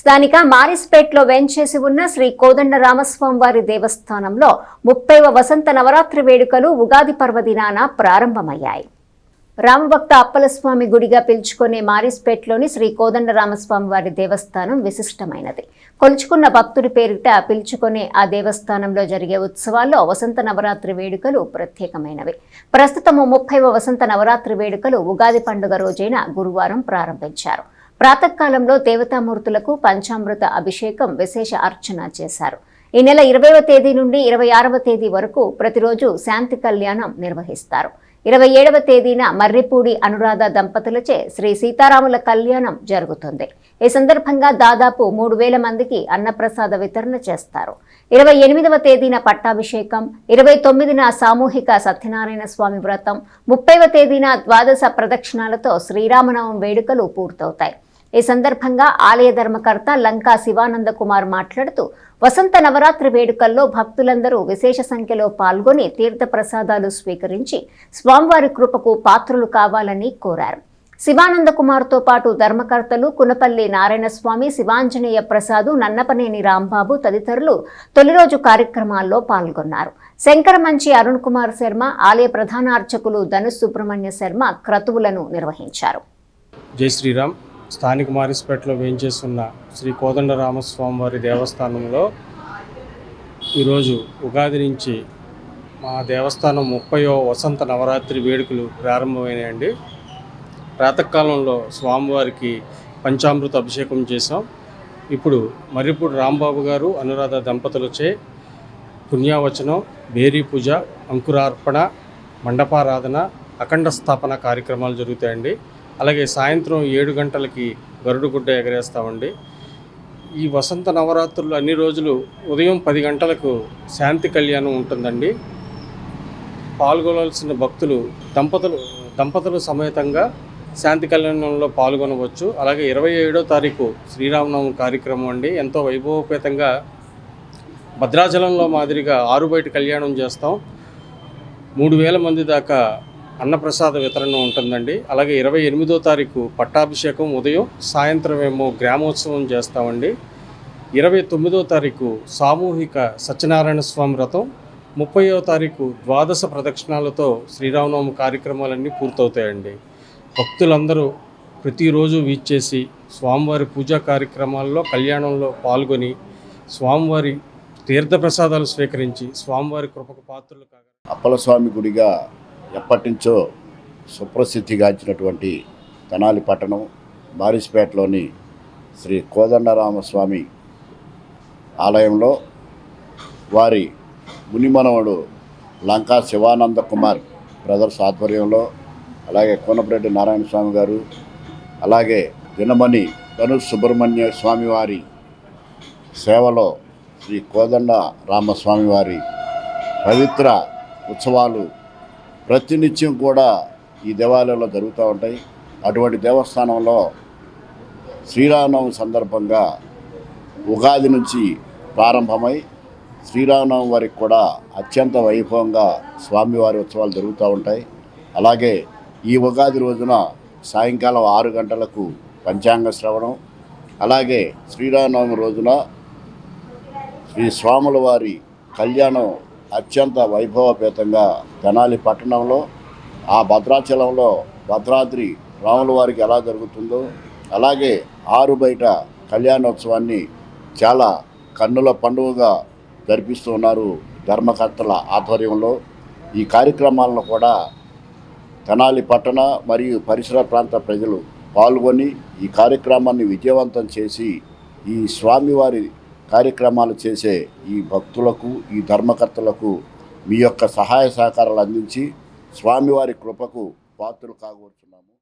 స్థానిక మారిస్పేట్లో వెంచేసి ఉన్న శ్రీ కోదండ రామస్వామి వారి దేవస్థానంలో 30వ వసంత నవరాత్రి వేడుకలు ఉగాది పర్వదినాన ప్రారంభమయ్యాయి. రామభక్త అప్పలస్వామి గుడిగా పిలుచుకునే మారిస్పేట్లోని శ్రీ కోదండ రామస్వామి వారి దేవస్థానం విశిష్టమైనది. కొలుచుకున్న భక్తుడి పేరిట పిలుచుకునే ఆ దేవస్థానంలో జరిగే ఉత్సవాల్లో వసంత నవరాత్రి వేడుకలు ప్రత్యేకమైనవి. ప్రస్తుతము 30వ వసంత నవరాత్రి వేడుకలు ఉగాది పండుగ రోజైన గురువారం ప్రారంభించారు. ప్రాతకాలంలో దేవతామూర్తులకు పంచామృత అభిషేకం, విశేష అర్చన చేశారు. ఈ నెల 20వ తేదీ నుండి 26వ తేదీ వరకు ప్రతిరోజు శాంతి కళ్యాణం నిర్వహిస్తారు. 27వ తేదీన మర్రిపూడి అనురాధ దంపతులచే శ్రీ సీతారాముల కళ్యాణం జరుగుతుంది. ఈ సందర్భంగా దాదాపు 3000 మందికి అన్నప్రసాద వితరణ చేస్తారు. 28వ తేదీన పట్టాభిషేకం, 29న సామూహిక సత్యనారాయణ స్వామి వ్రతం, 30వ తేదీన ద్వాదశ ప్రదక్షిణాలతో శ్రీరామనవమి వేడుకలు పూర్తవుతాయి. ఈ సందర్భంగా ఆలయ ధర్మకర్త లంకా శివానంద కుమార్ మాట్లాడుతూ, వసంత నవరాత్రి వేడుకల్లో భక్తులందరూ విశేష సంఖ్యలో పాల్గొని తీర్థ ప్రసాదాలు స్వీకరించి స్వామివారి కృపకు పాత్రులు కావాలని కోరారు. శివానంద కుమార్తో పాటు ధర్మకర్తలు కునపల్లి నారాయణస్వామి, శివాంజనేయ ప్రసాదు, నన్నపనేని రాంబాబు తదితరులు తొలి రోజు కార్యక్రమాల్లో పాల్గొన్నారు. శంకరమంచి అరుణ్ కుమార్ శర్మ, ఆలయ ప్రధాన అర్చకులు ధనుష్ సుబ్రహ్మణ్య శర్మ క్రతువులను నిర్వహించారు. జై శ్రీరామ్. స్థానిక మారిస్పేటలో వేయించేస్తున్న శ్రీ కోదండ రామస్వామి వారి దేవస్థానంలో ఈరోజు ఉగాది నుంచి మా దేవస్థానం 30వ వసంత నవరాత్రి వేడుకలు ప్రారంభమైనాయండి. ప్రాతకాలంలో స్వామివారికి పంచామృత అభిషేకం చేసాం. ఇప్పుడు మర్రిపూడి రాంబాబు గారు అనురాధ దంపతులచే పుణ్యావచనం, బేరీ పూజ, అంకురార్పణ, మండపారాధన, అఖండ స్థాపన కార్యక్రమాలు జరుగుతాయండి. అలాగే సాయంత్రం 7 గంటలకి గరుడు గుడ్డ ఎగరేస్తామండి. ఈ వసంత నవరాత్రులు అన్ని రోజులు ఉదయం 10 గంటలకు శాంతి కళ్యాణం ఉంటుందండి. పాల్గొనాల్సిన భక్తులు దంపతులు సమేతంగా శాంతి కళ్యాణంలో పాల్గొనవచ్చు. అలాగే 27వ తారీఖు శ్రీరామనవమి కార్యక్రమం అండి. ఎంతో వైభవపేతంగా భద్రాచలంలో మాదిరిగా ఆరుబయట కళ్యాణం చేస్తాం. 3000 మంది దాకా అన్నప్రసాద వితరణ ఉంటుందండి. అలాగే 28వ తారీఖు పట్టాభిషేకం ఉదయం, సాయంత్రం ఏమో గ్రామోత్సవం చేస్తామండి. 29వ తారీఖు సామూహిక సత్యనారాయణ స్వామి వ్రతం, 30వ తారీఖు ద్వాదశ ప్రదక్షిణాలతో శ్రీరామనవమి కార్యక్రమాలన్నీ పూర్తవుతాయండి. భక్తులందరూ ప్రతిరోజు వీచేసి స్వామివారి పూజా కార్యక్రమాల్లో, కళ్యాణంలో పాల్గొని స్వామివారి తీర్థప్రసాదాలు స్వీకరించి స్వామివారి కృపకు పాత్రలు కాగా అప్పలస్వామి గుడిగా ఎప్పటి నుంచో సుప్రసిద్ధిగాంచినటువంటి తెనాలి పట్టణం మారిస్పేటలోని శ్రీ కోదండరామస్వామి ఆలయంలో వారి మునిమనవడు లంకా శివానంద కుమార్ బ్రదర్స్ ఆధ్వర్యంలో, అలాగే కోనపరెడ్డి నారాయణ స్వామి గారు, అలాగే దినమణి ధనుష్ సుబ్రహ్మణ్య స్వామి వారి సేవలో శ్రీ కోదండ రామస్వామి వారి పవిత్ర ఉత్సవాలు ప్రతినిత్యం కూడా ఈ దేవాలయంలో జరుగుతూ ఉంటాయి. అటువంటి దేవస్థానంలో శ్రీరామనవమి సందర్భంగా ఉగాది నుంచి ప్రారంభమై శ్రీరామనవమి వరకు కూడా అత్యంత వైభవంగా స్వామివారి ఉత్సవాలు జరుగుతూ ఉంటాయి. అలాగే ఈ ఉగాది రోజున సాయంకాలం 6 గంటలకు పంచాంగ శ్రవణం, అలాగే శ్రీరామనవమి రోజున శ్రీ స్వాముల వారి కళ్యాణం అత్యంత వైభవపేతంగా తెనాలి పట్టణంలో, ఆ భద్రాచలంలో భద్రాద్రి రాముల వారికి ఎలా జరుగుతుందో అలాగే ఆరుబయట కళ్యాణోత్సవాన్ని చాలా కన్నుల పండుగగా జరిపిస్తూ ఉన్నారు ధర్మకర్తల ఆధ్వర్యంలో. ఈ కార్యక్రమాలను కూడా తెనాలి పట్టణ మరియు పరిసర ప్రాంత ప్రజలు పాల్గొని ఈ కార్యక్రమాన్ని విజయవంతం చేసి ఈ స్వామివారి కార్యక్రమాలు చేసే ఈ భక్తులకు, ఈ ధర్మకర్తలకు మీ యొక్క సహాయ సహకారాలు అందించి స్వామివారి కృపకు పాత్రలు కాగోరుచున్నాము.